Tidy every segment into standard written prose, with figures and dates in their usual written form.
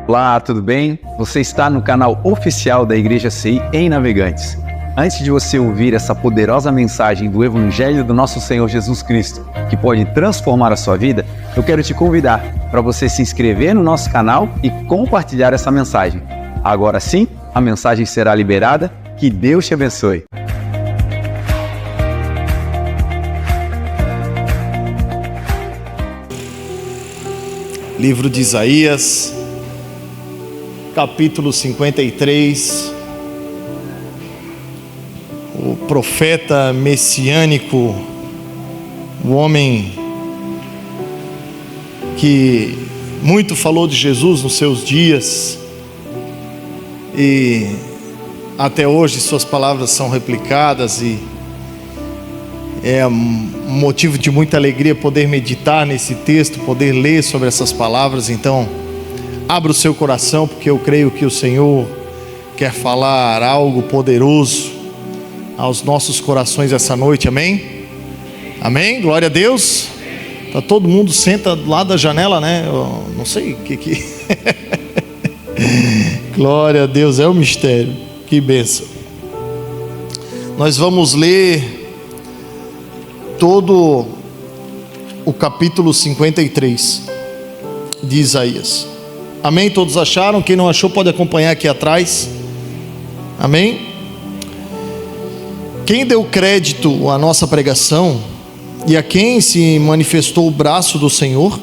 Olá, tudo bem? Você está no canal oficial da Igreja CI em Navegantes. Antes de você ouvir essa poderosa mensagem do Evangelho do nosso Senhor Jesus Cristo, que pode transformar a sua vida, eu quero te convidar para você se inscrever no nosso canal e compartilhar essa mensagem. Agora sim, a mensagem será liberada. Que Deus te abençoe. Livro de Isaías, capítulo 53. O profeta messiânico, o homem que muito falou de Jesus nos seus dias, e até hoje suas palavras são replicadas, e é um motivo de muita alegria poder meditar nesse texto, poder ler sobre essas palavras. Então, abra o seu coração, porque eu creio que o Senhor quer falar algo poderoso aos nossos corações essa noite, amém? Amém? Glória a Deus. Tá todo mundo senta do lado da janela, né? Eu não sei o que... Glória a Deus, é um mistério. Que bênção. Nós vamos ler todo o capítulo 53 de Isaías. Amém? Todos acharam? Quem não achou pode acompanhar aqui atrás. Amém? Quem deu crédito à nossa pregação e a quem se manifestou o braço do Senhor?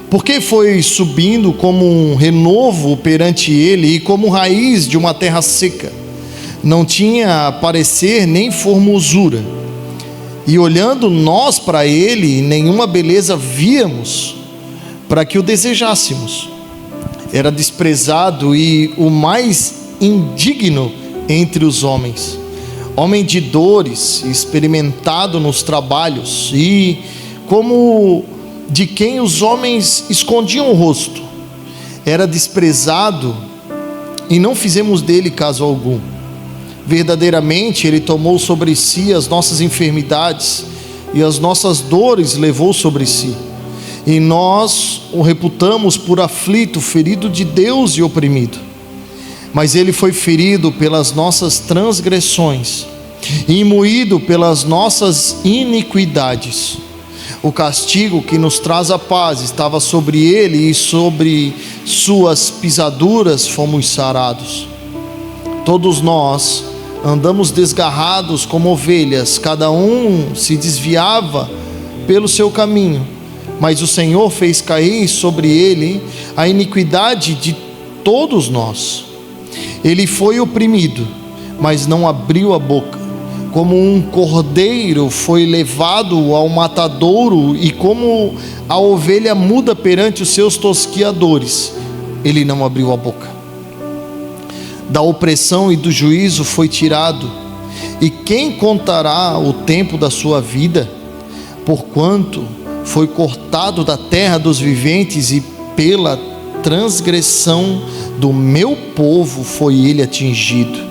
Porque foi subindo como um renovo perante ele e como raiz de uma terra seca. Não tinha parecer nem formosura. E olhando nós para ele, nenhuma beleza víamos para que o desejássemos. Era desprezado e o mais indigno entre os homens. Homem de dores, experimentado nos trabalhos, e como de quem os homens escondiam o rosto. Era desprezado e não fizemos dele caso algum. Verdadeiramente ele tomou sobre si as nossas enfermidades e as nossas dores levou sobre si. E nós o reputamos por aflito, ferido de Deus e oprimido. Mas ele foi ferido pelas nossas transgressões e moído pelas nossas iniquidades. O castigo que nos traz a paz estava sobre ele, e sobre suas pisaduras fomos sarados. Todos nós andamos desgarrados como ovelhas, cada um se desviava pelo seu caminho, mas o Senhor fez cair sobre ele a iniquidade de todos nós. Ele foi oprimido, mas não abriu a boca. Como um cordeiro foi levado ao matadouro, e como a ovelha muda perante os seus tosquiadores, ele não abriu a boca. Da opressão e do juízo foi tirado, e quem contará o tempo da sua vida? Porquanto foi cortado da terra dos viventes, e pela transgressão do meu povo foi ele atingido.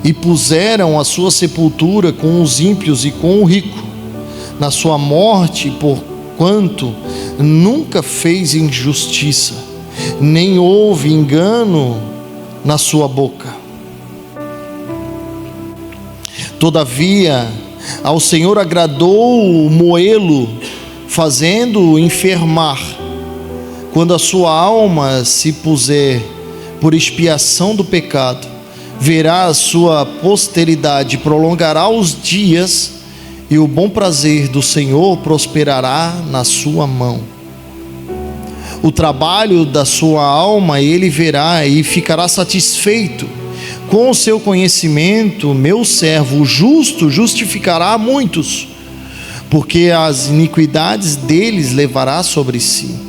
E puseram a sua sepultura com os ímpios e com o rico, na sua morte, porquanto nunca fez injustiça, nem houve engano na sua boca. Todavia ao Senhor agradou moê-lo, fazendo-o enfermar. Quando a sua alma se puser por expiação do pecado, verá a sua posteridade, prolongará os dias, e o bom prazer do Senhor prosperará na sua mão. O trabalho da sua alma ele verá e ficará satisfeito. Com o seu conhecimento, meu servo, o justo, justificará a muitos, porque as iniquidades deles levará sobre si.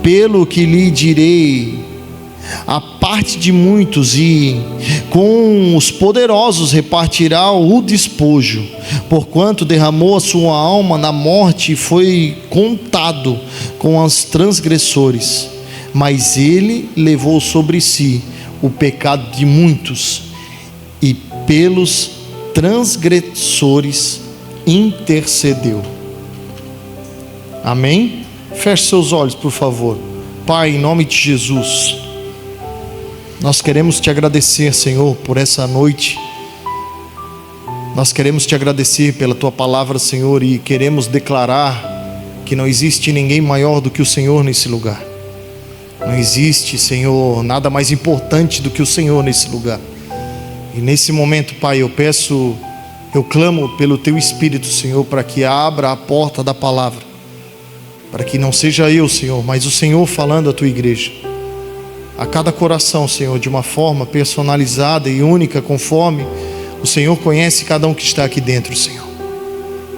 Pelo que lhe direi, a parte de muitos, e com os poderosos repartirá o despojo, porquanto derramou a sua alma na morte e foi contado com os transgressores. Mas ele levou sobre si o pecado de muitos, e pelos transgressores intercedeu. Amém? Feche seus olhos, por favor. Pai, em nome de Jesus, nós queremos te agradecer, Senhor, por essa noite. Nós queremos te agradecer pela tua palavra, Senhor, e queremos declarar que não existe ninguém maior do que o Senhor nesse lugar. Não existe, Senhor, nada mais importante do que o Senhor nesse lugar. E nesse momento, Pai, eu clamo pelo teu Espírito, Senhor, para que abra a porta da palavra, para que não seja eu, Senhor, mas o Senhor falando à tua igreja, a cada coração, Senhor, de uma forma personalizada e única, conforme o Senhor conhece cada um que está aqui dentro, Senhor.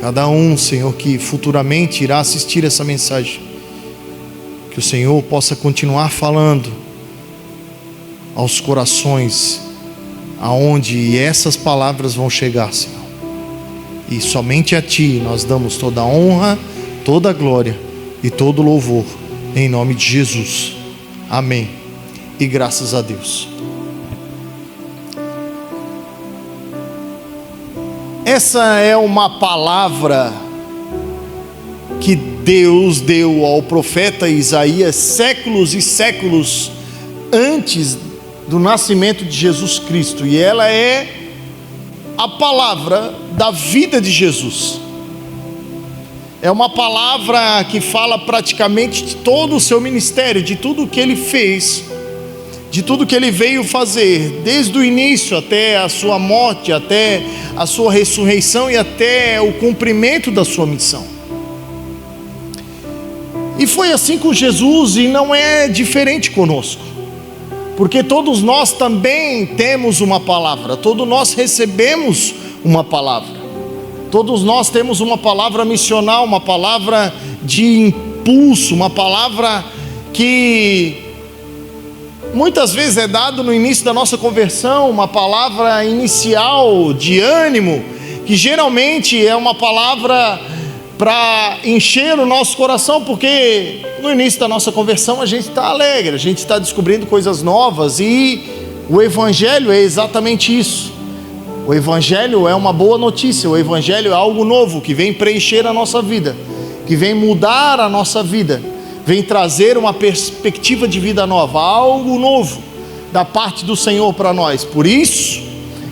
Cada um, Senhor, que futuramente irá assistir essa mensagem, que o Senhor possa continuar falando aos corações aonde essas palavras vão chegar, Senhor. E somente a Ti nós damos toda a honra, toda a glória e todo o louvor, em nome de Jesus. Amém. E graças a Deus. Essa é uma palavra que Deus deu ao profeta Isaías séculos e séculos antes do nascimento de Jesus Cristo, e ela é a palavra da vida de Jesus. É uma palavra que fala praticamente de todo o seu ministério, de tudo o que ele fez, de tudo que ele veio fazer, desde o início até a sua morte, até a sua ressurreição e até o cumprimento da sua missão. E foi assim com Jesus, e não é diferente conosco, porque todos nós também temos uma palavra, todos nós recebemos uma palavra, todos nós temos uma palavra missional, uma palavra de impulso, uma palavra que muitas vezes é dado no início da nossa conversão, uma palavra inicial de ânimo, que geralmente é uma palavra para encher o nosso coração, porque no início da nossa conversão a gente está alegre, a gente está descobrindo coisas novas, e o Evangelho é exatamente isso. O Evangelho é uma boa notícia, o Evangelho é algo novo que vem preencher a nossa vida, que vem mudar a nossa vida, vem trazer uma perspectiva de vida nova, algo novo da parte do Senhor para nós. Por isso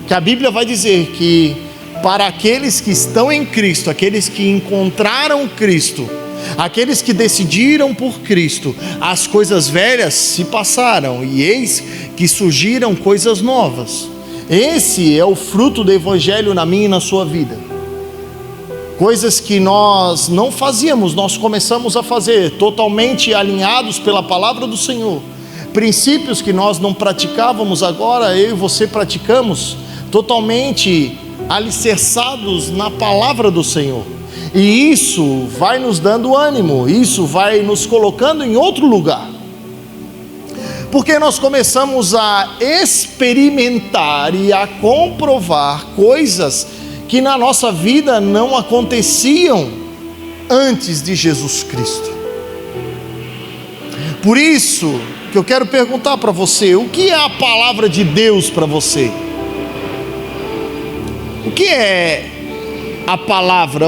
que a Bíblia vai dizer que para aqueles que estão em Cristo, aqueles que encontraram Cristo, aqueles que decidiram por Cristo, as coisas velhas se passaram e eis que surgiram coisas novas. Esse é o fruto do Evangelho na minha e na sua vida. Coisas que nós não fazíamos, nós começamos a fazer, totalmente alinhados pela palavra do Senhor. Princípios que nós não praticávamos, agora eu e você praticamos, totalmente alicerçados na palavra do Senhor. E isso vai nos dando ânimo, isso vai nos colocando em outro lugar, porque nós começamos a experimentar e a comprovar coisas que na nossa vida não aconteciam antes de Jesus Cristo. Por isso que eu quero perguntar para você, o que é a palavra de Deus para você? O que é a palavra?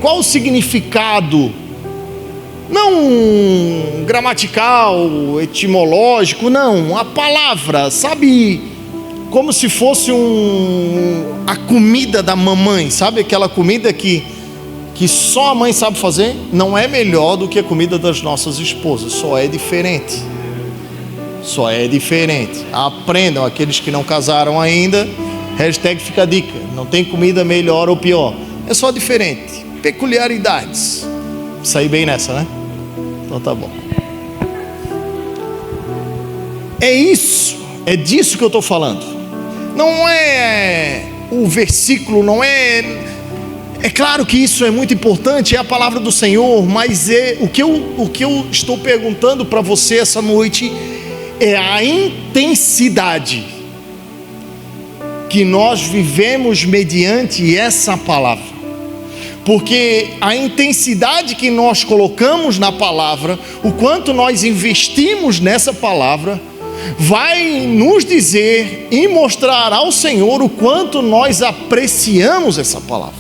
Qual o significado? Não gramatical, etimológico, não. A palavra, sabe, como se fosse a comida da mamãe, sabe aquela comida que só a mãe sabe fazer? Não é melhor do que a comida das nossas esposas, só é diferente. Só é diferente. Aprendam, aqueles que não casaram ainda, hashtag fica a dica, não tem comida melhor ou pior, é só diferente, peculiaridades. Saí bem nessa, né? Então tá bom. É isso, é disso que eu estou falando. Não é o versículo, não é... É claro que isso é muito importante, é a palavra do Senhor, mas o que eu estou perguntando para você essa noite é a intensidade que nós vivemos mediante essa palavra. Porque a intensidade que nós colocamos na palavra, o quanto nós investimos nessa palavra, vai nos dizer e mostrar ao Senhor o quanto nós apreciamos essa palavra.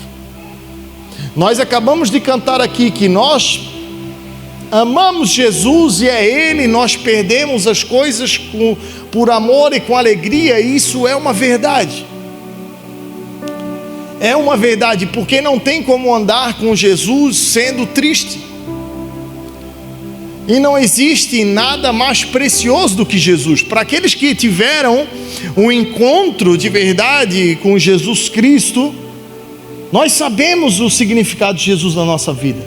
Nós acabamos de cantar aqui que nós amamos Jesus e é Ele, nós perdemos as coisas por amor e com alegria. Isso é uma verdade. É uma verdade, porque não tem como andar com Jesus sendo triste. E não existe nada mais precioso do que Jesus. Para aqueles que tiveram um encontro de verdade com Jesus Cristo, nós sabemos o significado de Jesus na nossa vida.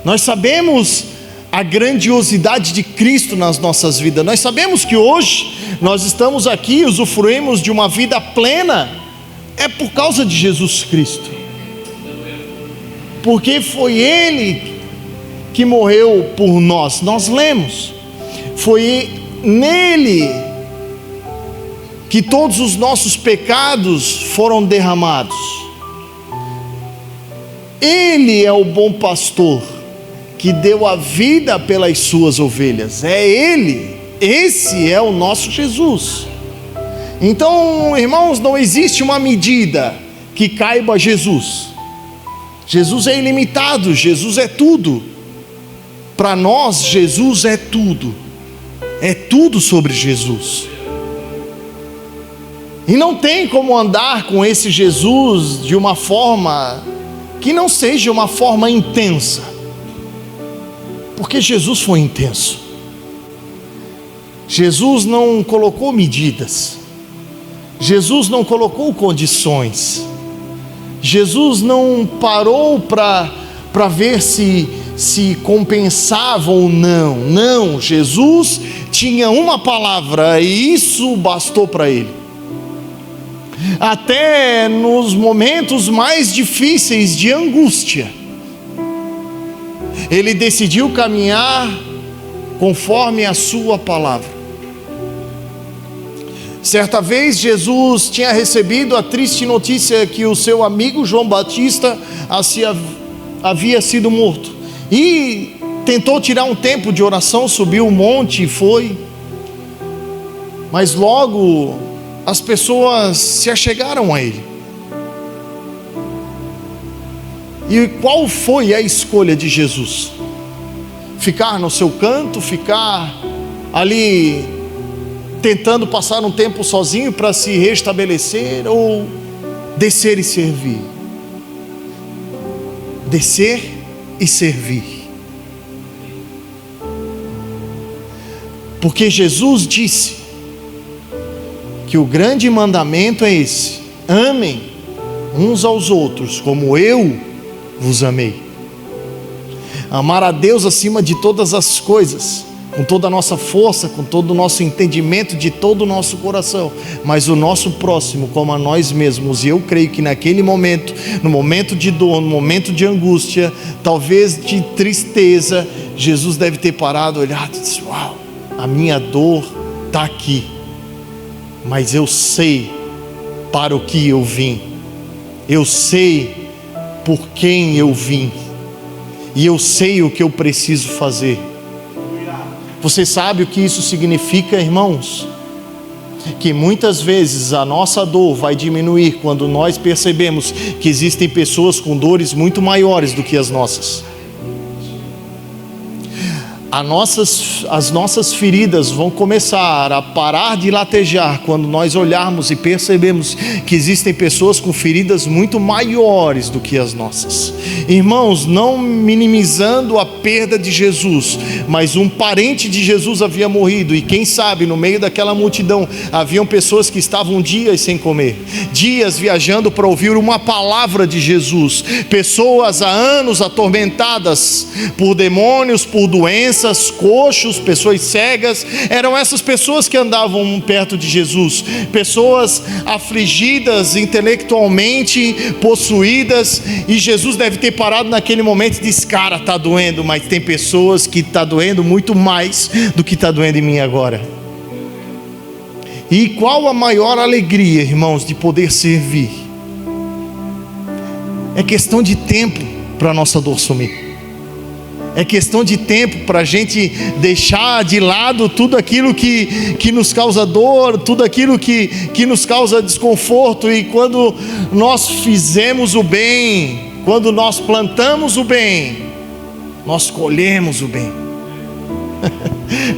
Nós sabemos a grandiosidade de Cristo nas nossas vidas. Nós sabemos que hoje nós estamos aqui, usufruímos de uma vida plena, é por causa de Jesus Cristo. Porque foi Ele que morreu por nós. Nós lemos, foi nele que todos os nossos pecados foram derramados. Ele é o bom pastor que deu a vida pelas suas ovelhas. É Ele, esse é o nosso Jesus. Então, irmãos, não existe uma medida que caiba a Jesus. Jesus é ilimitado, Jesus é tudo. Para nós, Jesus é tudo sobre Jesus. E não tem como andar com esse Jesus de uma forma que não seja uma forma intensa, porque Jesus foi intenso. Jesus não colocou medidas, Jesus não colocou condições, Jesus não parou para ver se compensava ou não. Não, Jesus tinha uma palavra e isso bastou para ele. Até nos momentos mais difíceis de angústia, ele decidiu caminhar conforme a sua palavra. Certa vez Jesus tinha recebido a triste notícia que o seu amigo João Batista havia sido morto. E tentou tirar um tempo de oração, subiu o monte e foi. Mas logo as pessoas se achegaram a ele. E qual foi a escolha de Jesus? Ficar no seu canto, ficar ali tentando passar um tempo sozinho para se restabelecer, ou descer e servir? Descer e servir. Porque Jesus disse que o grande mandamento é esse: amem uns aos outros como eu vos amei. Amar a Deus acima de todas as coisas, com toda a nossa força, com todo o nosso entendimento, de todo o nosso coração, mas o nosso próximo como a nós mesmos. E eu creio que naquele momento, no momento de dor, no momento de angústia, talvez de tristeza, Jesus deve ter parado, olhado e disse: uau, a minha dor está aqui, mas eu sei para o que eu vim, eu sei por quem eu vim, e eu sei o que eu preciso fazer. Você sabe o que isso significa, irmãos? Que muitas vezes a nossa dor vai diminuir quando nós percebemos que existem pessoas com dores muito maiores do que as nossas. As nossas feridas vão começar a parar de latejar quando nós olharmos e percebemos que existem pessoas com feridas muito maiores do que as nossas. Irmãos, não minimizando a perda de Jesus, mas um parente de Jesus havia morrido, e quem sabe no meio daquela multidão haviam pessoas que estavam dias sem comer, dias viajando para ouvir uma palavra de Jesus, pessoas há anos atormentadas por demônios, por doenças, coxos, pessoas cegas. Eram essas pessoas que andavam perto de Jesus, pessoas afligidas intelectualmente, possuídas, e Jesus deve ter parado naquele momento e disse: cara, está doendo, mas tem pessoas que está doendo muito mais do que está doendo em mim agora. E qual a maior alegria, irmãos, de poder servir? É questão de tempo para a nossa dor sumir. É questão de tempo para a gente deixar de lado tudo aquilo que nos causa dor, tudo aquilo que nos causa desconforto. E quando nós fizemos o bem, quando nós plantamos o bem, nós colhemos o bem.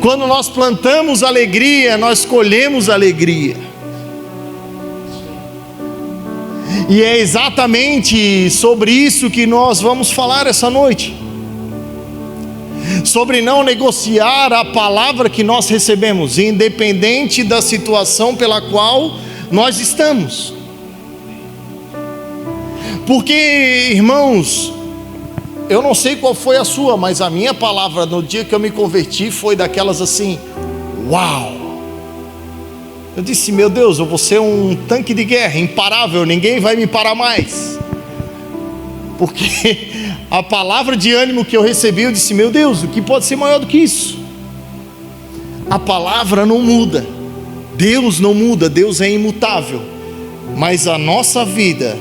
Quando nós plantamos alegria, nós colhemos alegria. E é exatamente sobre isso que nós vamos falar essa noite. Sobre não negociar a palavra que nós recebemos, independente da situação pela qual nós estamos. Porque, irmãos, eu não sei qual foi a sua, mas a minha palavra no dia que eu me converti foi daquelas assim: uau! Eu disse: meu Deus, eu vou ser um tanque de guerra, imparável, ninguém vai me parar mais. Porque a palavra de ânimo que eu recebi, eu disse: meu Deus, o que pode ser maior do que isso? A palavra não muda, Deus não muda, Deus é imutável. Mas a nossa vida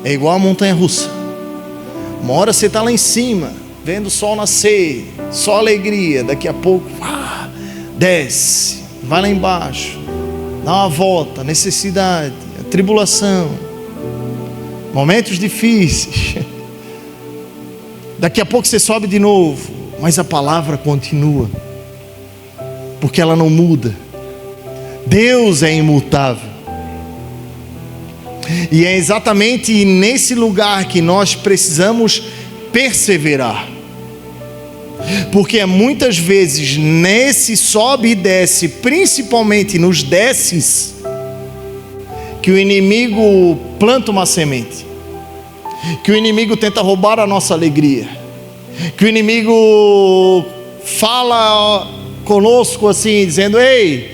é igual a montanha russa. Uma hora você está lá em cima, vendo o sol nascer, só alegria. Daqui a pouco, desce, vai lá embaixo, dá uma volta, necessidade, tribulação, momentos difíceis. Daqui a pouco você sobe de novo, mas a palavra continua, porque ela não muda. Deus é imutável. E é exatamente nesse lugar que nós precisamos perseverar. Porque muitas vezes nesse sobe e desce, principalmente nos desces, que o inimigo planta uma semente, que o inimigo tenta roubar a nossa alegria, que o inimigo fala conosco assim, dizendo: ei,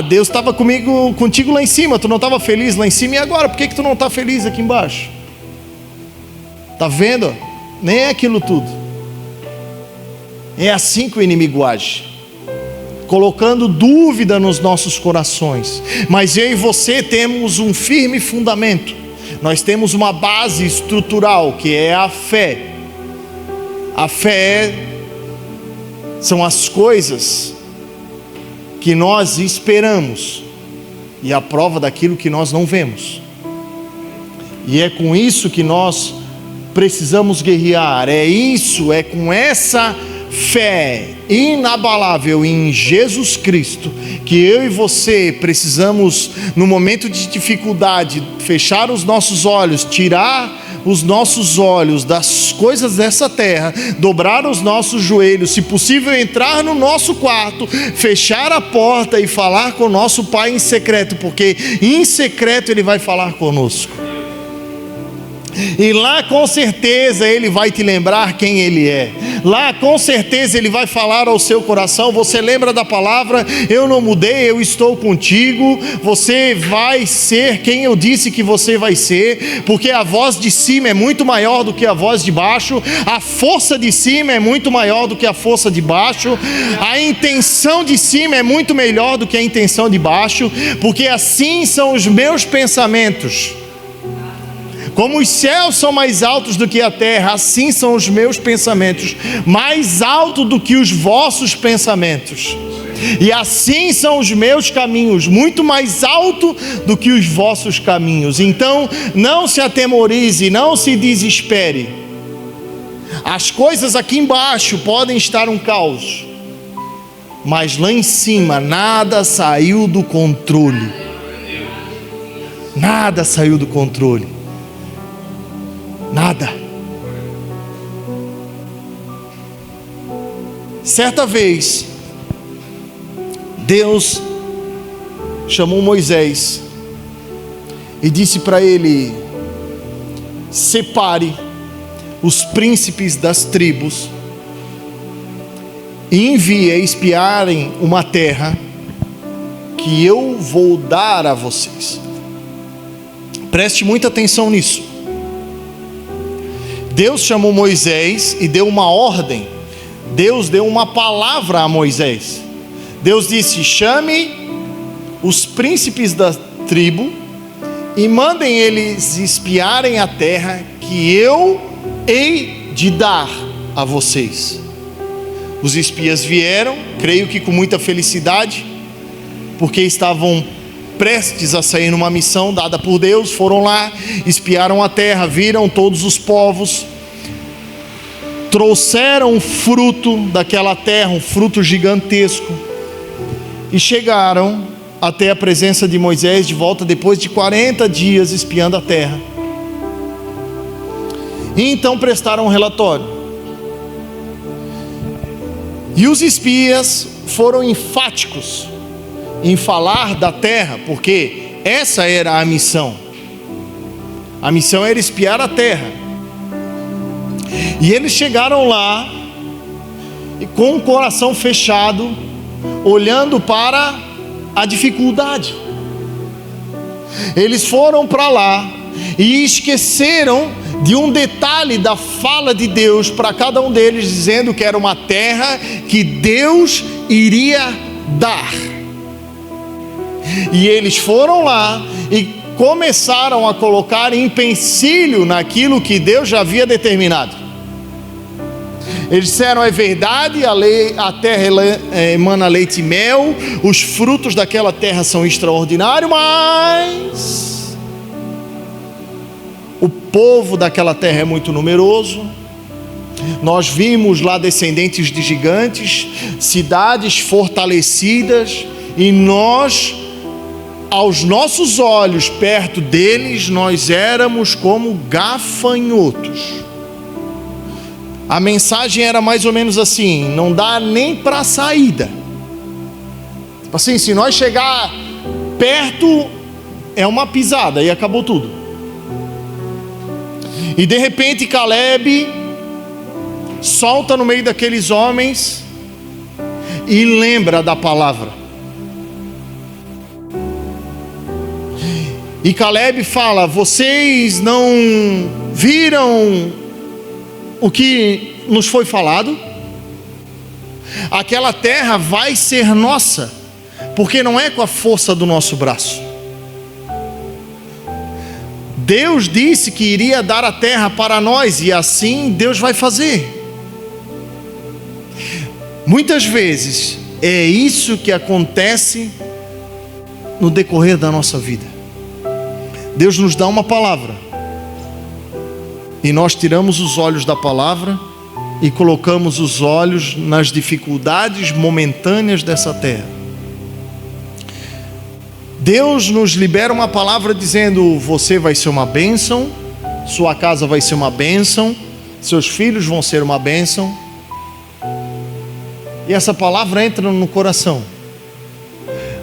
Deus estava contigo lá em cima, tu não estava feliz lá em cima, e agora, por que tu não está feliz aqui embaixo? Está vendo? Nem é aquilo tudo. É assim que o inimigo age, colocando dúvida nos nossos corações. Mas eu e você temos um firme fundamento, nós temos uma base estrutural, que é a fé. A fé são as coisas que nós esperamos, e a prova daquilo que nós não vemos. E é com isso que nós precisamos guerrear. É com essa fé inabalável em Jesus Cristo que eu e você precisamos, no momento de dificuldade, fechar os nossos olhos, tirar os nossos olhos das coisas dessa terra, dobrar os nossos joelhos, se possível entrar no nosso quarto, fechar a porta e falar com o nosso Pai em secreto, porque em secreto Ele vai falar conosco. E lá com certeza Ele vai te lembrar quem Ele é. Lá com certeza Ele vai falar ao seu coração. Você lembra da palavra: eu não mudei, eu estou contigo. Você vai ser quem eu disse que você vai ser. Porque a voz de cima é muito maior do que a voz de baixo. A força de cima é muito maior do que a força de baixo. A intenção de cima é muito melhor do que a intenção de baixo. Porque assim são os meus pensamentos. Como os céus são mais altos do que a terra, assim são os meus pensamentos, mais altos do que os vossos pensamentos. E assim são os meus caminhos, muito mais alto do que os vossos caminhos. Então, não se atemorize, não se desespere. As coisas aqui embaixo podem estar um caos, mas lá em cima nada saiu do controle. Nada saiu do controle. Nada. Certa vez, Deus chamou Moisés e disse para ele: separe os príncipes das tribos e envie a espiarem uma terra que eu vou dar a vocês. Preste muita atenção nisso. Deus chamou Moisés e deu uma ordem. Deus deu uma palavra a Moisés. Deus disse: chame os príncipes da tribo e mandem eles espiarem a terra que eu hei de dar a vocês. Os espias vieram, creio que com muita felicidade, porque estavam prestes a sair numa missão dada por Deus. Foram lá, espiaram a terra, viram todos os povos, trouxeram fruto daquela terra, um fruto gigantesco, e chegaram até a presença de Moisés de volta depois de 40 dias espiando a terra. E então prestaram um relatório. E os espias foram enfáticos em falar da terra, porque essa era a missão. A missão era espiar a terra. E eles chegaram lá e com o coração fechado, olhando para a dificuldade. Eles foram para lá e esqueceram de um detalhe da fala de Deus para cada um deles, dizendo que era uma terra que Deus iria dar. E eles foram lá e começaram a colocar empecilho naquilo que Deus já havia determinado. Eles disseram: é verdade, a terra emana leite e mel, os frutos daquela terra são extraordinários, mas o povo daquela terra é muito numeroso. Nós vimos lá descendentes de gigantes, cidades fortalecidas, e nós, aos nossos olhos, perto deles, nós éramos como gafanhotos. A mensagem era mais ou menos assim: não dá nem para saída. Tipo assim, se nós chegar perto, é uma pisada e acabou tudo. E de repente Caleb solta no meio daqueles homens e lembra da palavra. E Caleb fala: vocês não viram o que nos foi falado? Aquela terra vai ser nossa, porque não é com a força do nosso braço. Deus disse que iria dar a terra para nós, e assim Deus vai fazer. Muitas vezes é isso que acontece no decorrer da nossa vida. Deus nos dá uma palavra, e nós tiramos os olhos da palavra e colocamos os olhos nas dificuldades momentâneas dessa terra. Deus nos libera uma palavra dizendo: você vai ser uma bênção, sua casa vai ser uma bênção, seus filhos vão ser uma bênção. E essa palavra entra no coração,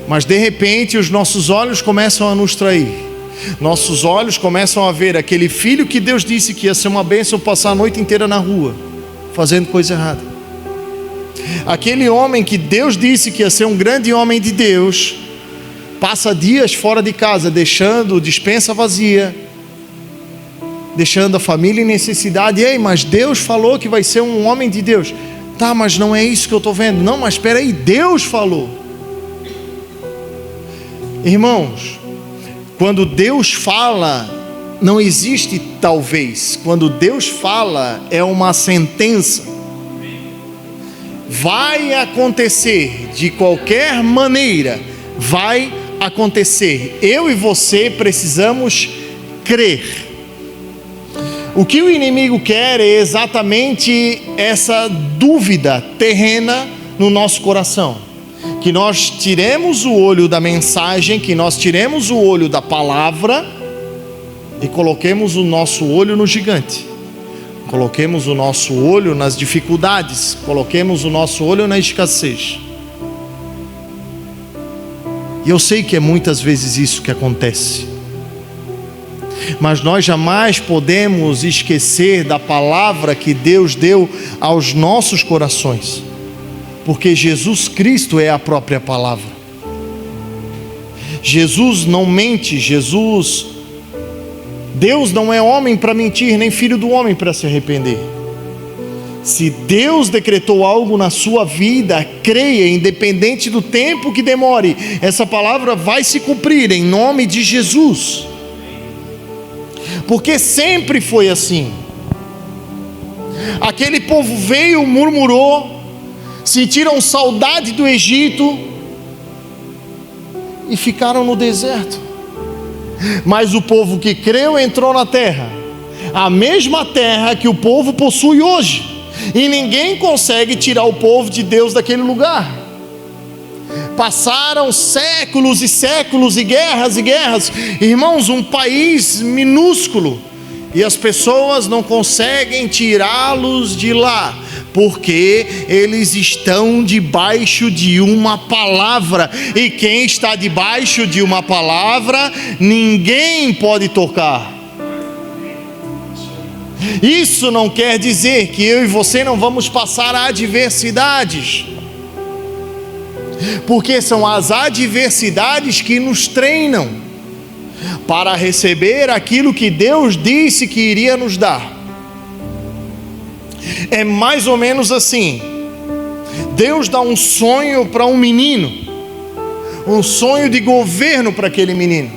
mas de repente os nossos olhos começam a nos trair. Nossos olhos começam a ver aquele filho que Deus disse que ia ser uma bênção passar a noite inteira na rua, fazendo coisa errada. Aquele homem que Deus disse que ia ser um grande homem de Deus, passa dias fora de casa, deixando despensa vazia, deixando a família em necessidade. Ei, mas Deus falou que vai ser um homem de Deus. Tá, mas não é isso que eu estou vendo. Não, mas espera aí, Deus falou. Irmãos, quando Deus fala, não existe talvez. Quando Deus fala, é uma sentença. Vai acontecer, de qualquer maneira, vai acontecer. Eu e você precisamos crer. O que o inimigo quer é exatamente essa dúvida terrena no nosso coração. Que nós tiremos o olho da mensagem, que nós tiremos o olho da palavra e coloquemos o nosso olho no gigante. Coloquemos o nosso olho nas dificuldades, coloquemos o nosso olho na escassez. E eu sei que é muitas vezes isso que acontece, mas nós jamais podemos esquecer da palavra que Deus deu aos nossos corações, porque Jesus Cristo é a própria palavra. Jesus não mente, Deus não é homem para mentir, nem filho do homem para se arrepender. Se Deus decretou algo na sua vida, creia, independente do tempo que demore, essa palavra vai se cumprir em nome de Jesus, porque sempre foi assim. Aquele povo veio, murmurou, sentiram saudade do Egito e ficaram no deserto. Mas o povo que creu entrou na terra, a mesma terra que o povo possui hoje. e ninguém consegue tirar o povo de Deus daquele lugar. Passaram séculos e séculos e guerras, irmãos, um país minúsculo, e as pessoas não conseguem tirá-los de lá, porque eles estão debaixo de uma palavra, e quem está debaixo de uma palavra, ninguém pode tocar. Isso não quer dizer que eu e você não vamos passar adversidades, porque são as adversidades que nos treinam para receber aquilo que Deus disse que iria nos dar. É mais ou menos assim: Deus dá um sonho para um menino, um sonho de governo para aquele menino,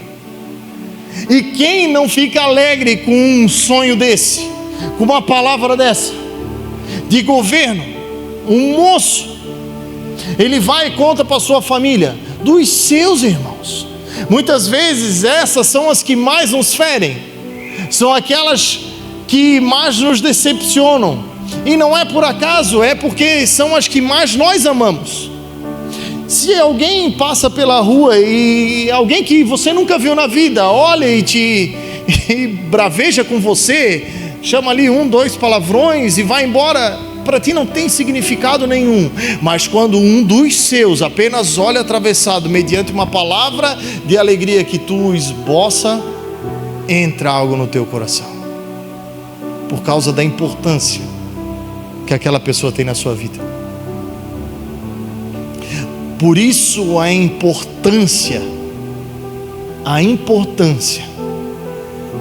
e quem não fica alegre com um sonho desse, com uma palavra dessa, de governo? Um moço, ele vai e conta para sua família, dos seus irmãos. Muitas vezes essas são as que mais nos ferem, são aquelas que mais nos decepcionam, e não é por acaso, é porque são as que mais nós amamos. Se alguém passa pela rua e alguém que você nunca viu na vida olha e braveja com você, chama ali 1, 2 palavrões e vai embora, para ti não tem significado nenhum. Mas quando um dos seus apenas olha atravessado mediante uma palavra de alegria que tu esboça, entra algo no teu coração, por causa da importância que aquela pessoa tem na sua vida. Por isso a importância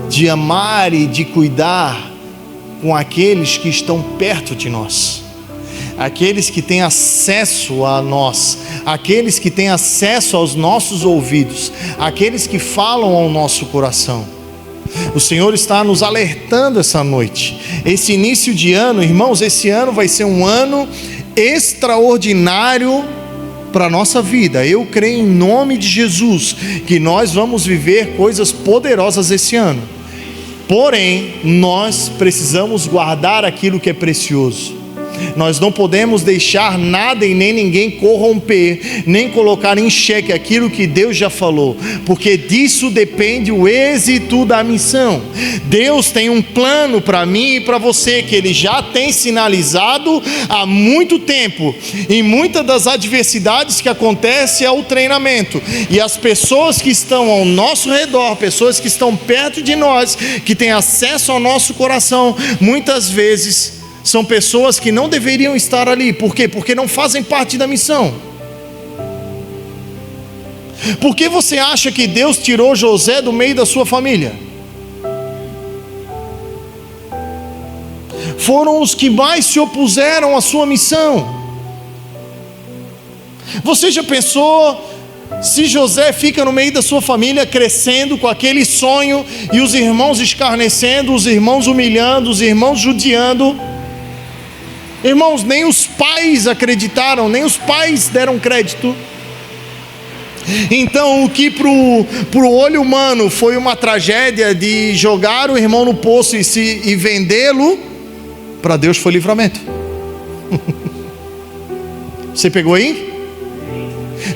de amar e de cuidar com aqueles que estão perto de nós, aqueles que têm acesso a nós, aqueles que têm acesso aos nossos ouvidos, aqueles que falam ao nosso coração. O Senhor está nos alertando essa noite. Esse início de ano, irmãos, esse ano vai ser um ano extraordinário para a nossa vida. Eu creio em nome de Jesus que nós vamos viver coisas poderosas esse ano. Porém, nós precisamos guardar aquilo que é precioso. Nós não podemos deixar nada e nem ninguém corromper, nem colocar em xeque aquilo que Deus já falou, porque disso depende o êxito da missão. Deus tem um plano para mim e para você, que Ele já tem sinalizado há muito tempo, e muitas das adversidades que acontecem é o treinamento, e as pessoas que estão ao nosso redor, pessoas que estão perto de nós, que têm acesso ao nosso coração, muitas vezes são pessoas que não deveriam estar ali. Por quê? Porque não fazem parte da missão. Por que você acha que Deus tirou José do meio da sua família? Foram os que mais se opuseram à sua missão. Você já pensou se José fica no meio da sua família, crescendo com aquele sonho, e os irmãos escarnecendo, os irmãos humilhando, os irmãos judiando? Irmãos, nem os pais acreditaram, nem os pais deram crédito. Então, o que para o olho humano foi uma tragédia de jogar o irmão no poço e vendê-lo, para Deus foi livramento. Você pegou aí?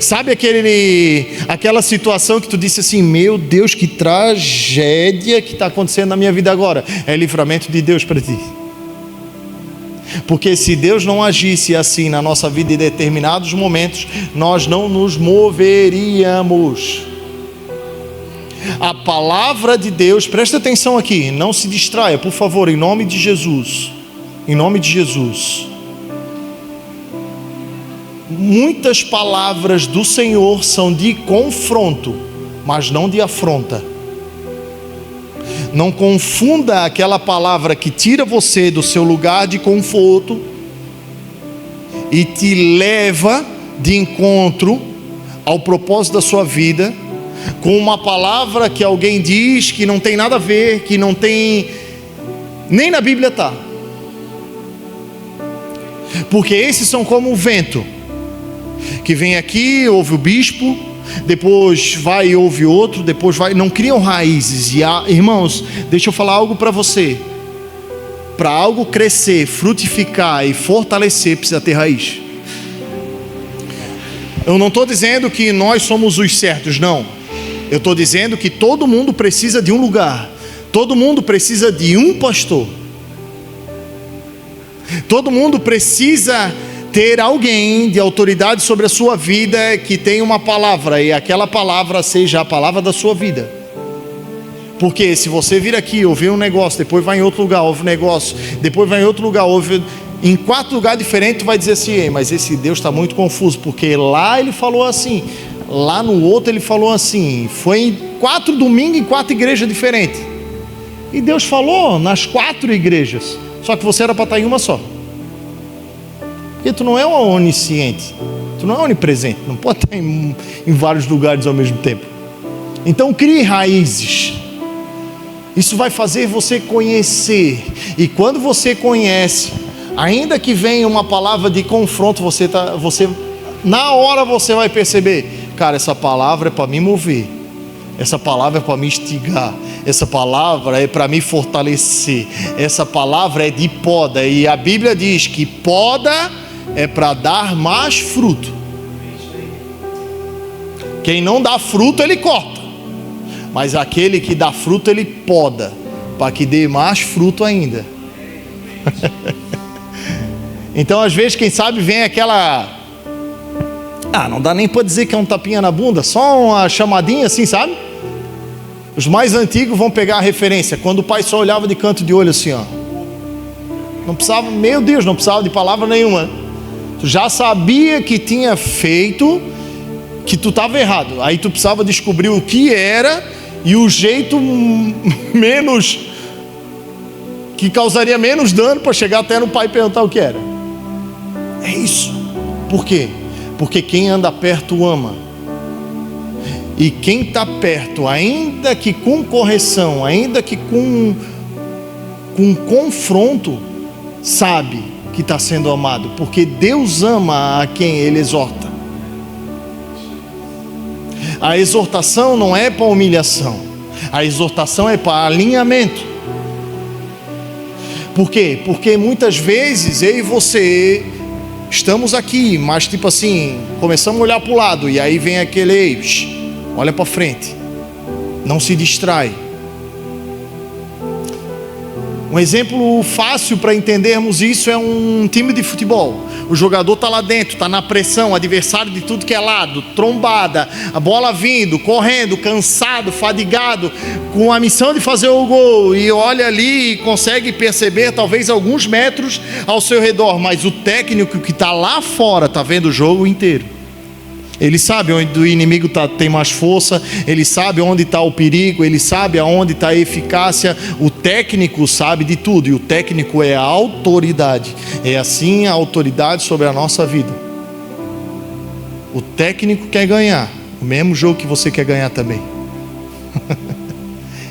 Sabe aquela situação que tu disse assim: meu Deus, que tragédia que está acontecendo na minha vida agora? É livramento de Deus para ti. Porque se Deus não agisse assim na nossa vida em determinados momentos, nós não nos moveríamos. A palavra de Deus, presta atenção aqui, não se distraia, por favor, em nome de Jesus. Em nome de Jesus. Muitas palavras do Senhor são de confronto, mas não de afronta. Não confunda aquela palavra que tira você do seu lugar de conforto e te leva de encontro ao propósito da sua vida, com uma palavra que alguém diz que não tem nada a ver, que não tem, nem na Bíblia está. Porque esses são como o vento, que vem aqui, ouve o bispo, depois vai e ouve outro, depois vai, não criam raízes. E irmãos, deixa eu falar algo para você. para algo crescer, frutificar e fortalecer, precisa ter raiz. Eu não estou dizendo que nós somos os certos, não. Eu estou dizendo que todo mundo precisa de um lugar. Todo mundo precisa de um pastor. Todo mundo precisa ter alguém de autoridade sobre a sua vida que tenha uma palavra, e aquela palavra seja a palavra da sua vida. Porque se você vir aqui, ouvir um negócio, depois vai em outro lugar, ouve um negócio, depois vai em outro lugar, ouve em 4 lugares diferentes, tu vai dizer assim: mas esse Deus está muito confuso, porque lá ele falou assim, lá no outro ele falou assim. Foi em 4 domingos em 4 igrejas diferentes, e Deus falou nas 4 igrejas, só que você era para estar em uma só. Porque tu não é onisciente, tu não é onipresente, não pode estar em vários lugares ao mesmo tempo. Então crie raízes. Isso vai fazer você conhecer. E quando você conhece, ainda que venha uma palavra de confronto, você na hora você vai perceber: cara, essa palavra é para me mover, essa palavra é para me instigar, essa palavra é para me fortalecer, essa palavra é de poda. E a Bíblia diz que poda é para dar mais fruto. Quem não dá fruto, ele corta. Mas aquele que dá fruto, ele poda, para que dê mais fruto ainda. Então, às vezes, quem sabe vem aquela... não dá nem para dizer que é um tapinha na bunda, só uma chamadinha assim, sabe? Os mais antigos vão pegar a referência, quando o pai só olhava de canto de olho assim, ó. Não precisava, meu Deus, não precisava de palavra nenhuma. Tu já sabia que tinha feito, que tu estava errado. Aí tu precisava descobrir o que era e o jeito menos, que causaria menos dano, para chegar até no pai e perguntar o que era. É isso. Por quê? Porque quem anda perto ama. E quem está perto, ainda que com correção, ainda que com confronto, sabe que está sendo amado, porque Deus ama a quem Ele exorta. A exortação não é para humilhação, a exortação é para alinhamento. Por quê? Porque muitas vezes eu e você estamos aqui, mas tipo assim, começamos a olhar para o lado, e aí vem aquele: olha para frente, não se distrai. Um exemplo fácil para entendermos isso é um time de futebol. O jogador está lá dentro, está na pressão, adversário de tudo que é lado, trombada, a bola vindo, correndo, cansado, fadigado, com a missão de fazer o gol, e olha ali e consegue perceber talvez alguns metros ao seu redor, mas o técnico que está lá fora está vendo o jogo inteiro. Ele sabe onde o inimigo tem mais força, ele sabe onde está o perigo, ele sabe aonde está a eficácia. O técnico sabe de tudo, e o técnico é a autoridade. É assim a autoridade sobre a nossa vida. O técnico quer ganhar o mesmo jogo que você quer ganhar também.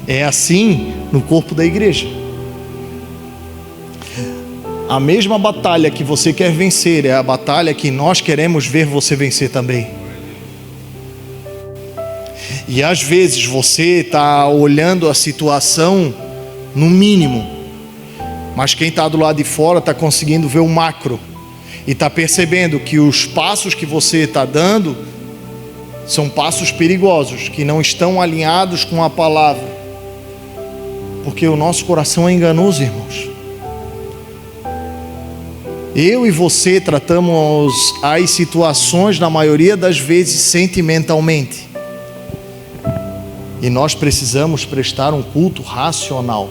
É assim no corpo da igreja. A mesma batalha que você quer vencer é a batalha que nós queremos ver você vencer também. E às vezes você está olhando a situação no mínimo, mas quem está do lado de fora está conseguindo ver o macro, e está percebendo que os passos que você está dando são passos perigosos, que não estão alinhados com a palavra, porque o nosso coração é enganoso, irmãos. Eu e você tratamos as situações, na maioria das vezes, sentimentalmente. E nós precisamos prestar um culto racional.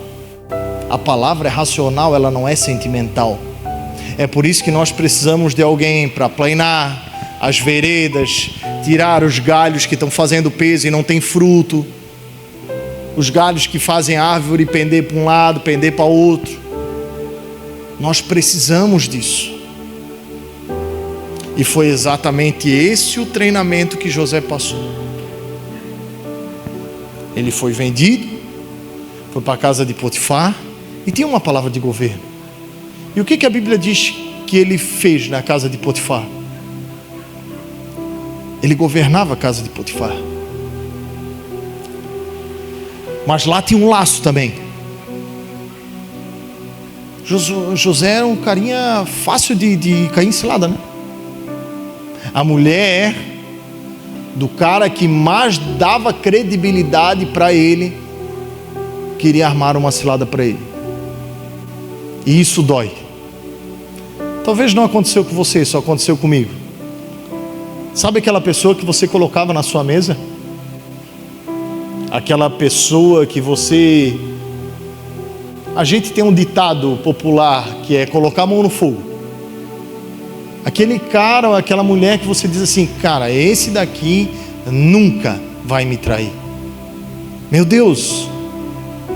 A palavra é racional, ela não é sentimental. É por isso que nós precisamos de alguém para planear as veredas, tirar os galhos que estão fazendo peso e não tem fruto, os galhos que fazem a árvore pender para um lado, pender para o outro. Nós precisamos disso. E foi exatamente esse o treinamento que José passou. Ele foi vendido, foi para a casa de Potifar, e tinha uma palavra de governo. E o que a Bíblia diz que ele fez na casa de Potifar? Ele governava a casa de Potifar. Mas lá tinha um laço também. José era um carinha fácil de cair em cilada, né? A mulher do cara que mais dava credibilidade para ele queria armar uma cilada para ele. E isso dói. Talvez não aconteceu com você, só aconteceu comigo. Sabe aquela pessoa que você colocava na sua mesa? Aquela pessoa que você... A gente tem um ditado popular que é colocar a mão no fogo. Aquele cara ou aquela mulher que você diz assim: cara, esse daqui nunca vai me trair. Meu Deus,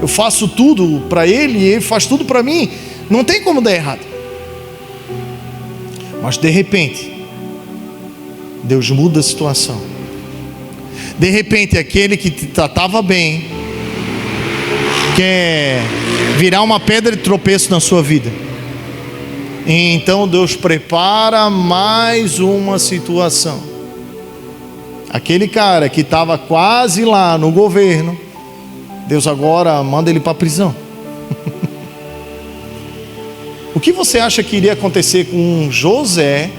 eu faço tudo para ele e ele faz tudo para mim. Não tem como dar errado. Mas de repente, Deus muda a situação. De repente, aquele que te tratava bem quer virar uma pedra de tropeço na sua vida. E então Deus prepara mais uma situação. Aquele cara que estava quase lá no governo, Deus agora manda ele para a prisão. O que você acha que iria acontecer com José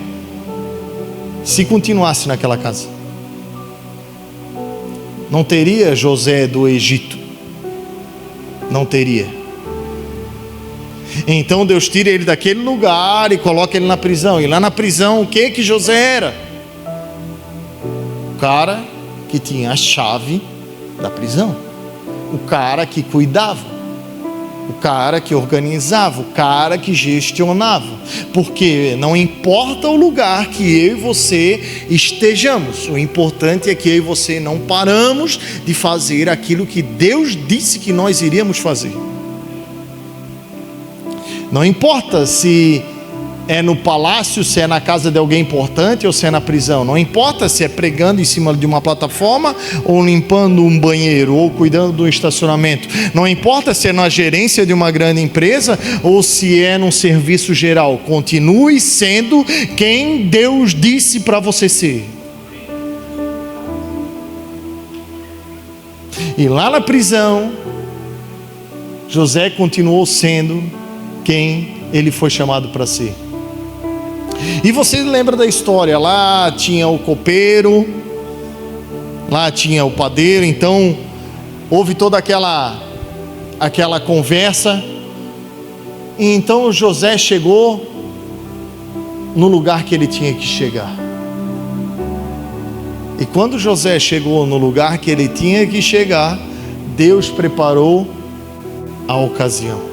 se continuasse naquela casa? Não teria José do Egito. Não teria. Então Deus tira ele daquele lugar e coloca ele na prisão. E lá na prisão, o que José era? O cara que tinha a chave da prisão. O cara que cuidava. O cara que organizava. O cara que gestionava. Porque não importa o lugar que eu e você estejamos, o importante é que eu e você não paramos de fazer aquilo que Deus disse que nós iríamos fazer. Não importa se é no palácio, se é na casa de alguém importante ou se é na prisão. Não importa se é pregando em cima de uma plataforma ou limpando um banheiro ou cuidando do estacionamento. Não importa se é na gerência de uma grande empresa ou se é num serviço geral. Continue sendo quem Deus disse para você ser. E lá na prisão, José continuou sendo quem ele foi chamado para ser. E você lembra da história? Lá tinha o copeiro, lá tinha o padeiro. Então houve toda aquela conversa. E então José chegou no lugar que ele tinha que chegar. E quando José chegou no lugar que ele tinha que chegar, Deus preparou a ocasião.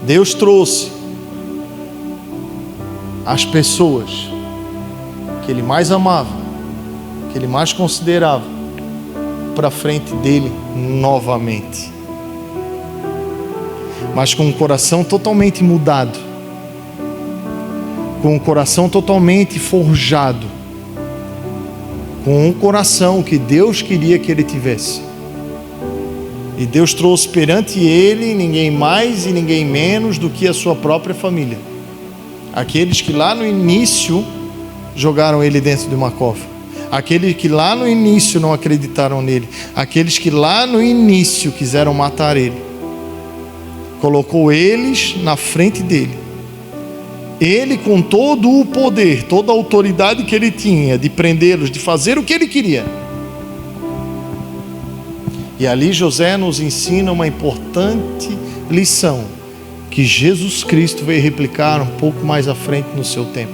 Deus trouxe as pessoas que ele mais amava, que ele mais considerava, para frente dele novamente. Mas com um coração totalmente mudado, com um coração totalmente forjado, com um coração que Deus queria que ele tivesse. E Deus trouxe perante ele ninguém mais e ninguém menos do que a sua própria família. Aqueles que lá no início jogaram ele dentro de uma cova. Aqueles que lá no início não acreditaram nele. Aqueles que lá no início quiseram matar ele. Colocou eles na frente dele. Ele, com todo o poder, toda a autoridade que ele tinha de prendê-los, de fazer o que ele queria. E ali José nos ensina uma importante lição que Jesus Cristo veio replicar um pouco mais à frente no seu tempo.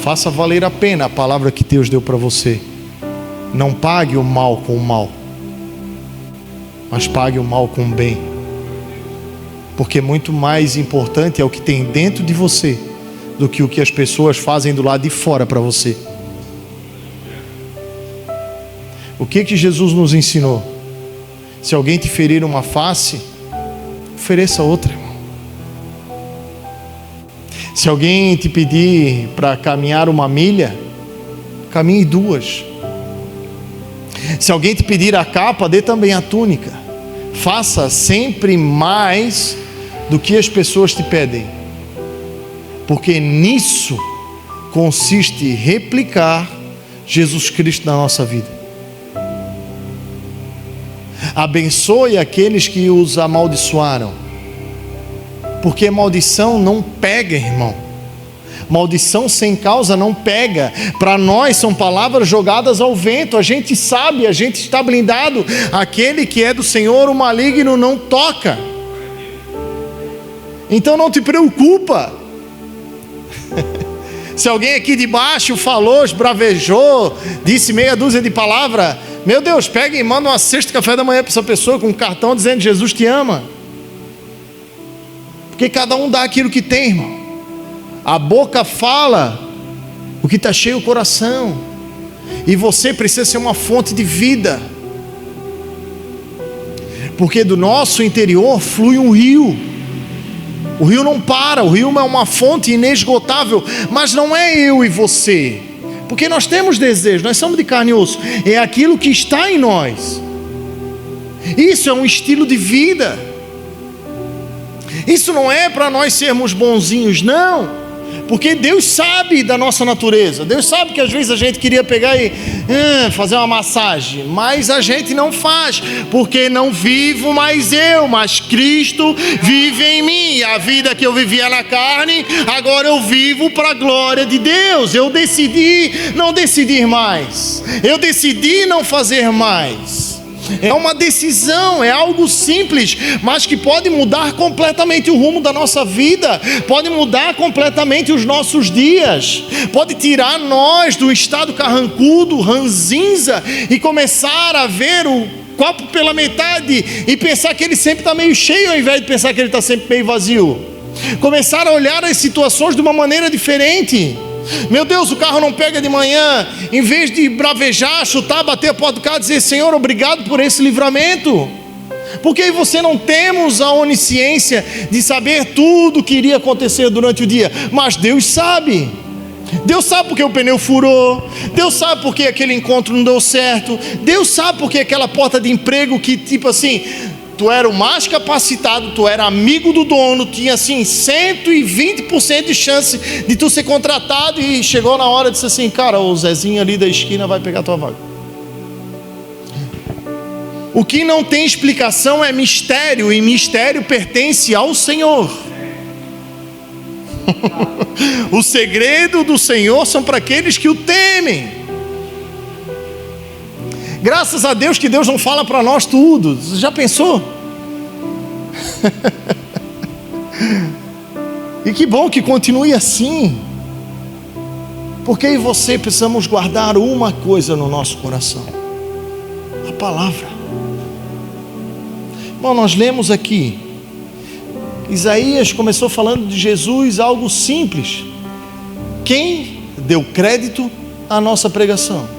Faça valer a pena a palavra que Deus deu para você. Não pague o mal com o mal, mas pague o mal com o bem. Porque muito mais importante é o que tem dentro de você do que o que as pessoas fazem do lado de fora para você. O que Jesus nos ensinou? Se alguém te ferir uma face, ofereça outra, irmão. Se alguém te pedir para caminhar uma milha, caminhe 2. Se alguém te pedir a capa, dê também a túnica. Faça sempre mais do que as pessoas te pedem, porque nisso consiste replicar Jesus Cristo na nossa vida. Abençoe aqueles que os amaldiçoaram, porque maldição não pega, irmão. Maldição sem causa não pega. Para nós são palavras jogadas ao vento. A gente sabe, a gente está blindado. Aquele que é do Senhor, o maligno não toca. Então não te preocupa. Se alguém aqui de baixo falou, esbravejou, disse meia dúzia de palavras, meu Deus, pega e manda uma cesta de café da manhã para essa pessoa com um cartão dizendo: Jesus te ama. Porque cada um dá aquilo que tem, irmão. A boca fala o que está cheio o coração, e você precisa ser uma fonte de vida, porque do nosso interior flui um rio. O rio não para, o rio é uma fonte inesgotável, mas não é eu e você, porque nós temos desejos, nós somos de carne e osso, é aquilo que está em nós. Isso é um estilo de vida. Isso não é para nós sermos bonzinhos, não. Porque Deus sabe da nossa natureza. Deus sabe que às vezes a gente queria pegar e fazer uma massagem, mas a gente não faz, porque não vivo mais eu, mas Cristo vive em mim. A vida que eu vivia na carne, agora eu vivo para a glória de Deus. Eu decidi não decidir mais, eu decidi não fazer mais. É uma decisão, é algo simples, mas que pode mudar completamente o rumo da nossa vida, pode mudar completamente os nossos dias, pode tirar nós do estado carrancudo, ranzinza, e começar a ver o copo pela metade e pensar que ele sempre está meio cheio, ao invés de pensar que ele está sempre meio vazio. Começar a olhar as situações de uma maneira diferente. Meu Deus, o carro não pega de manhã, em vez de bravejar, chutar, bater a porta do carro, dizer: Senhor, obrigado por esse livramento. Porque aí você não temos a onisciência de saber tudo o que iria acontecer durante o dia, mas Deus sabe. Deus sabe porque o pneu furou, Deus sabe porque aquele encontro não deu certo, Deus sabe porque aquela porta de emprego que tipo assim, tu era o mais capacitado, tu era amigo do dono, tinha assim 120% de chance de tu ser contratado, e chegou na hora e disse assim: cara, o Zezinho ali da esquina vai pegar a tua vaga. O que não tem explicação é mistério, e mistério pertence ao Senhor. O segredo do Senhor são para aqueles que o temem. Graças a Deus que Deus não fala para nós tudo. Você já pensou? E que bom que continue assim, porque eu e você precisamos guardar uma coisa no nosso coração: a palavra. Bom, nós lemos aqui, Isaías começou falando de Jesus, algo simples. Quem deu crédito à nossa pregação?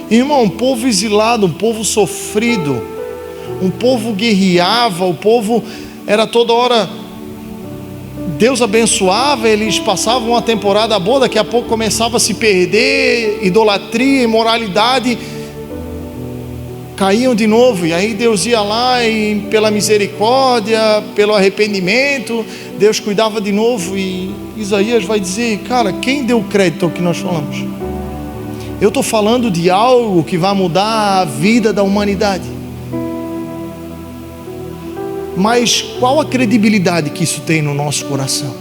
Irmão, um povo exilado, um povo sofrido, um povo guerreava, o povo era toda hora, Deus abençoava, eles passavam uma temporada boa, daqui a pouco começava a se perder, idolatria, imoralidade, caíam de novo, e aí Deus ia lá e pela misericórdia, pelo arrependimento, Deus cuidava de novo. E Isaías vai dizer: cara, quem deu crédito ao que nós falamos? Eu estou falando de algo que vai mudar a vida da humanidade. Mas qual a credibilidade que isso tem no nosso coração?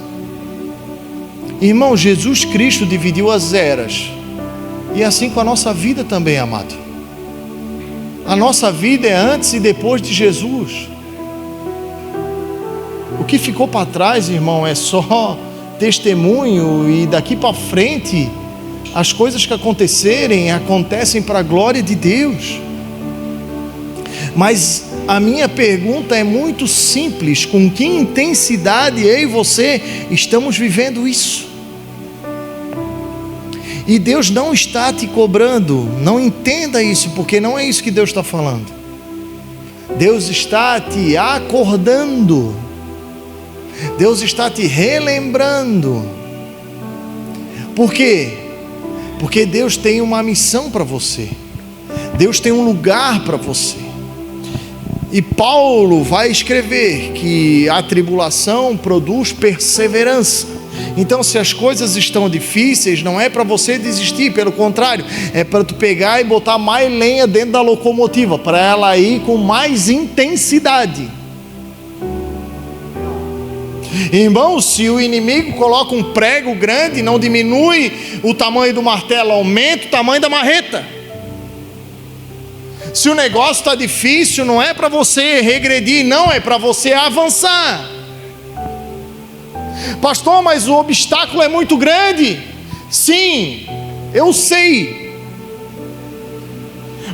Irmão, Jesus Cristo dividiu as eras, e assim com a nossa vida também, amado. A nossa vida é antes e depois de Jesus. O que ficou para trás, irmão, é só testemunho, e daqui para frente as coisas que acontecerem, acontecem para a glória de Deus. Mas a minha pergunta é muito simples: com que intensidade eu e você estamos vivendo isso? E Deus não está te cobrando, não entenda isso, porque não é isso que Deus está falando. Deus está te acordando, Deus está te relembrando. Por quê? Porque Deus tem uma missão para você, Deus tem um lugar para você. E Paulo vai escrever que a tribulação produz perseverança, Então, se as coisas estão difíceis, não é para você desistir, pelo contrário, é para tu pegar e botar mais lenha dentro da locomotiva, para ela ir com mais intensidade. Irmãos, se o inimigo coloca um prego grande, não diminui o tamanho do martelo, aumenta o tamanho da marreta. Se o negócio está difícil, não é para você regredir, não, é para você avançar. Pastor, mas o obstáculo é muito grande. Sim, eu sei.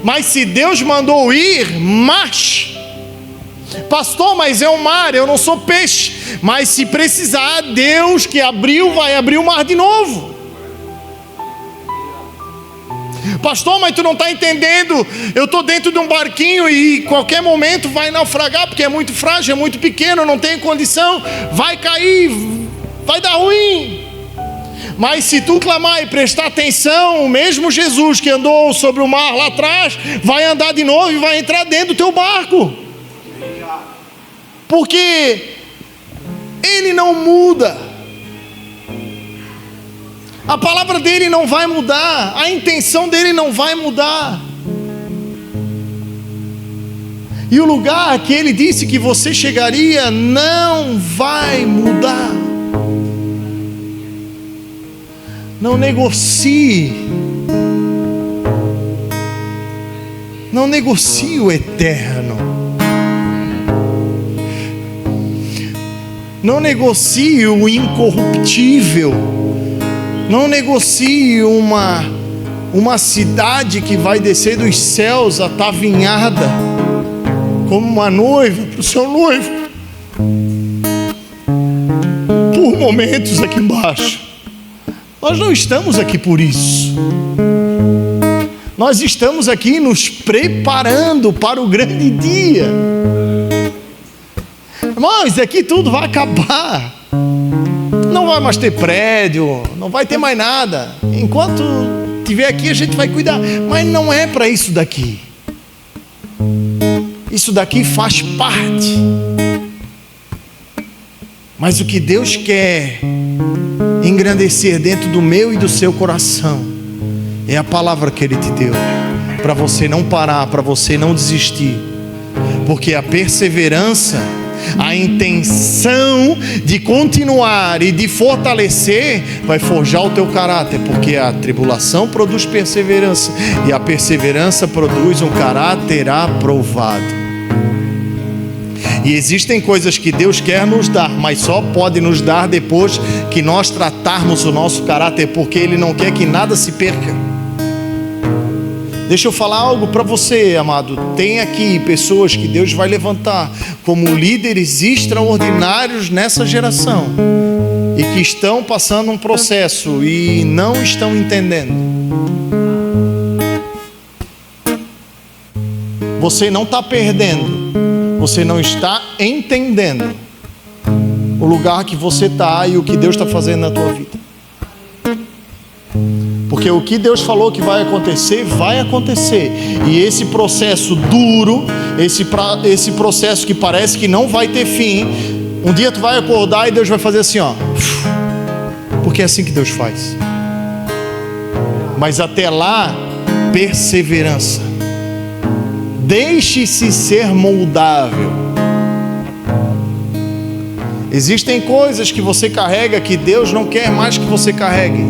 Mas se Deus mandou ir, marche. Pastor, mas é um mar, eu não sou peixe. Mas se precisar, Deus que abriu, vai abrir o mar de novo. Pastor, mas tu não está entendendo, eu estou dentro de um barquinho e qualquer momento vai naufragar, porque é muito frágil, é muito pequeno, não tem condição, vai cair, vai dar ruim. Mas se tu clamar e prestar atenção, o mesmo Jesus que andou sobre o mar lá atrás, vai andar de novo e vai entrar dentro do teu barco. Porque Ele não muda. A palavra dele não vai mudar, a intenção dele não vai mudar. E o lugar que ele disse que você chegaria não vai mudar. Não negocie. Não negocie o eterno. Não negocie o incorruptível. Não negocie uma cidade que vai descer dos céus atavinhada como uma noiva para o seu noivo. Por momentos aqui embaixo. Nós não estamos aqui por isso. Nós estamos aqui nos preparando para o grande dia. Irmãos, aqui tudo vai acabar. Não vai mais ter prédio, não vai ter mais nada. Enquanto estiver aqui, a gente vai cuidar. Mas não é para isso daqui. Isso daqui faz parte. Mas o que Deus quer engrandecer dentro do meu e do seu coração é a palavra que Ele te deu, para você não parar, para você não desistir. Porque a perseverança, a intenção de continuar e de fortalecer, vai forjar o teu caráter, porque a tribulação produz perseverança, e a perseverança produz um caráter aprovado. E existem coisas que Deus quer nos dar, mas só pode nos dar depois que nós tratarmos o nosso caráter, porque Ele não quer que nada se perca. Deixa eu falar algo para você, amado. Tem aqui pessoas que Deus vai levantar como líderes extraordinários nessa geração, e que estão passando um processo e não estão entendendo. Você não está perdendo, você não está entendendo o lugar que você está e o que Deus está fazendo na tua vida. Porque o que Deus falou que vai acontecer, vai acontecer. E esse processo duro, esse processo que parece que não vai ter fim, um dia tu vai acordar e Deus vai fazer assim, ó. Porque é assim que Deus faz. Mas até lá, perseverança. Deixe-se ser moldável. Existem coisas que você carrega que Deus não quer mais que você carregue,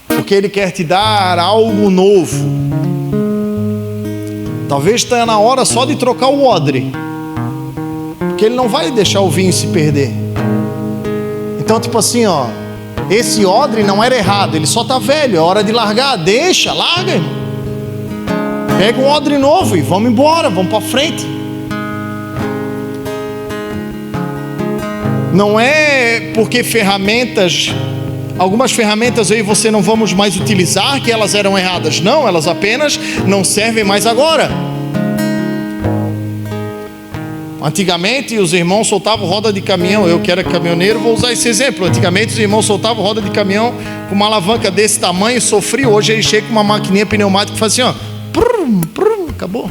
porque Ele quer te dar algo novo. Talvez esteja na hora só de trocar o odre, porque Ele não vai deixar o vinho se perder. Então, tipo assim, ó, esse odre não era errado, ele só está velho, é hora de largar. Deixa, larga, irmão. Pega um odre novo e vamos embora, vamos para frente. Não é porque algumas ferramentas aí você não vamos mais utilizar, que elas eram erradas. Não, elas apenas não servem mais agora. Antigamente os irmãos soltavam roda de caminhão. Eu que era caminhoneiro vou usar esse exemplo. Antigamente os irmãos soltavam roda de caminhão com uma alavanca desse tamanho, sofria. Hoje ele chega com uma maquininha pneumática que faz assim, ó, prum, prum, acabou.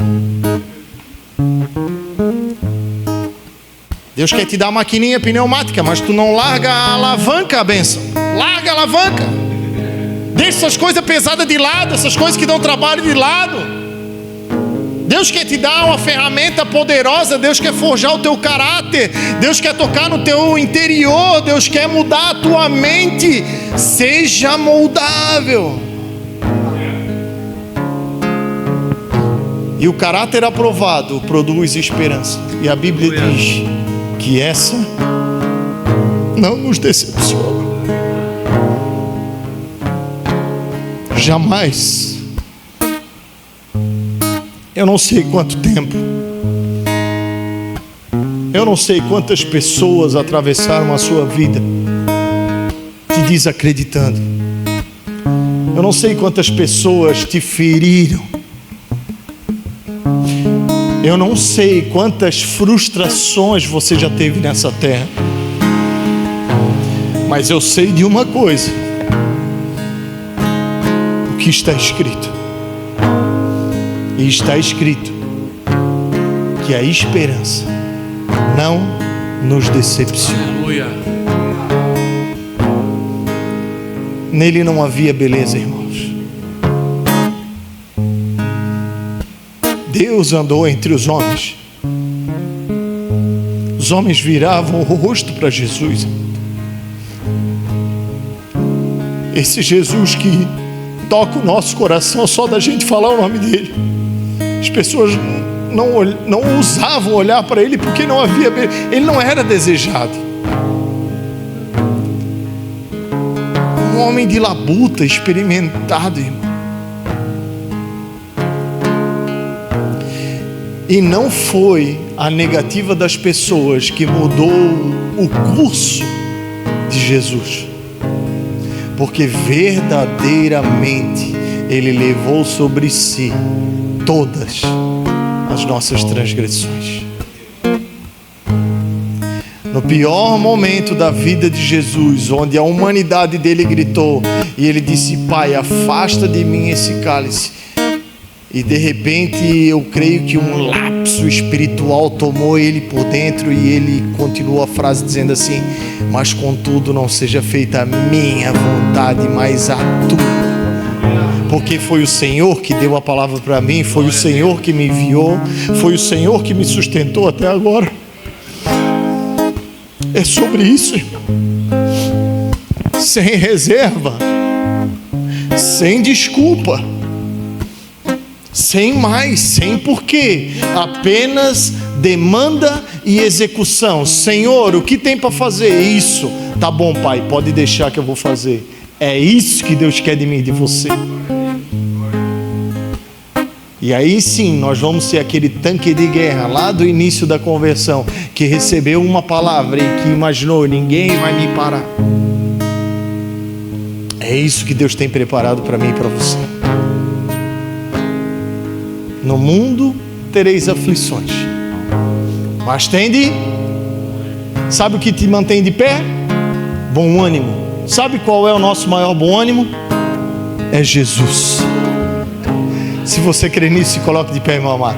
Deus quer te dar uma maquininha pneumática, mas tu não larga a alavanca, a bênção. Larga a alavanca. Deixa essas coisas pesadas de lado, essas coisas que dão trabalho de lado. Deus quer te dar uma ferramenta poderosa. Deus quer forjar o teu caráter. Deus quer tocar no teu interior. Deus quer mudar a tua mente. Seja moldável. E o caráter aprovado produz esperança. E a Bíblia diz que essa não nos decepciona. Jamais. Eu não sei quanto tempo, eu não sei quantas pessoas atravessaram a sua vida te desacreditando. Eu não sei quantas pessoas te feriram. Eu não sei quantas frustrações você já teve nessa terra. Mas eu sei de uma coisa: o que está escrito. E está escrito que a esperança não nos decepciona. Aleluia. Nele não havia beleza, irmãos. Deus andou entre os homens. Os homens viravam o rosto para Jesus. Esse Jesus que toca o nosso coração só da gente falar o nome dele. As pessoas não ousavam olhar para ele porque não havia, ele não era desejado. Um homem de labuta, experimentado, irmão. E não foi a negativa das pessoas que mudou o curso de Jesus, porque verdadeiramente ele levou sobre si todas as nossas transgressões. No pior momento da vida de Jesus, onde a humanidade dele gritou e ele disse: Pai, afasta de mim esse cálice. E de repente eu creio que um lapso espiritual tomou ele por dentro e ele continuou a frase dizendo assim: mas contudo não seja feita a minha vontade, mas a tua. Porque foi o Senhor que deu a palavra para mim, foi o Senhor que me enviou, foi o Senhor que me sustentou até agora. É sobre isso, irmão. Sem reserva, sem desculpa, sem mais, sem porquê, apenas demanda e execução. Senhor, o que tem para fazer? Isso. Tá bom, Pai, pode deixar que eu vou fazer. É isso que Deus quer de mim e de você. E aí sim, nós vamos ser aquele tanque de guerra lá do início da conversão, que recebeu uma palavra e que imaginou: ninguém vai me parar. É isso que Deus tem preparado para mim e para você. No mundo tereis aflições, mas tende. Sabe o que te mantém de pé? Bom ânimo. Sabe qual é o nosso maior bom ânimo? É Jesus. Se você crê nisso, se coloque de pé, irmão amado.